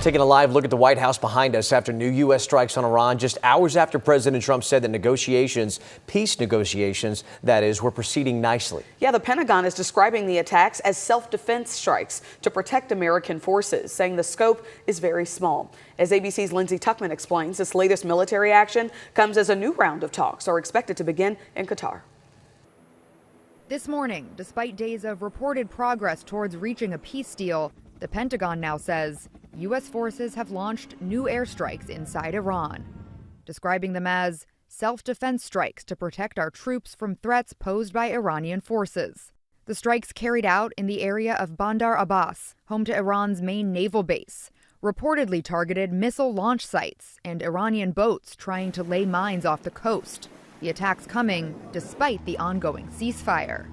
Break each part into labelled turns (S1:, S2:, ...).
S1: Taking a live look at the White House behind us after new U.S. strikes on Iran just hours after President Trump said that peace negotiations, that is, were proceeding nicely.
S2: Yeah, the Pentagon is describing the attacks as self-defense strikes to protect American forces, saying the scope is very small. As ABC's Lindsay Tuckman explains, this latest military action comes as a new round of talks are expected to begin in Qatar.
S3: This morning, despite days of reported progress towards reaching a peace deal, the Pentagon now says U.S. forces have launched new airstrikes inside Iran, describing them as self-defense strikes to protect our troops from threats posed by Iranian forces. The strikes carried out in the area of Bandar Abbas, home to Iran's main naval base, reportedly targeted missile launch sites and Iranian boats trying to lay mines off the coast. The attacks coming despite the ongoing ceasefire.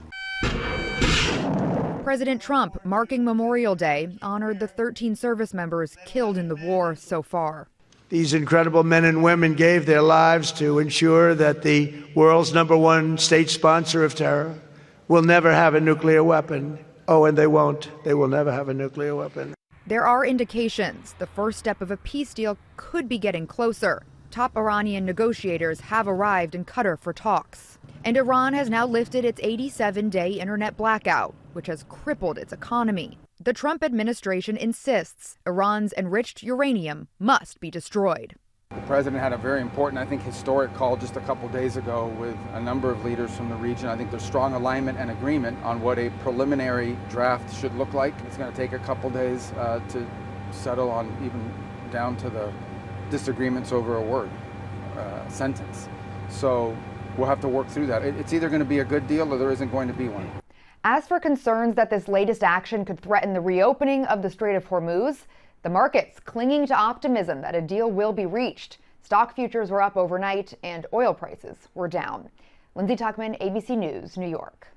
S3: President Trump, marking Memorial Day, honored the 13 service members killed in the war so far.
S4: These incredible men and women gave their lives to ensure that the world's #1 state sponsor of terror will never have a nuclear weapon. Oh, and they won't. They will never have a nuclear weapon.
S3: There are indications the first step of a peace deal could be getting closer. Top Iranian negotiators have arrived in Qatar for talks. And Iran has now lifted its 87-day internet blackout, which has crippled its economy. The Trump administration insists Iran's enriched uranium must be destroyed.
S5: The president had a very important, I think, historic call just a couple days ago with a number of leaders from the region. I think there's strong alignment and agreement on what a preliminary draft should look like. It's going to take a couple days to settle on, even down to the disagreements over a word, sentence. So we'll have to work through that. It's either going to be a good deal or there isn't going to be one.
S3: As for concerns that this latest action could threaten the reopening of the Strait of Hormuz, the market's clinging to optimism that a deal will be reached. Stock futures were up overnight and oil prices were down. Lindsay Tuckman, ABC News, New York.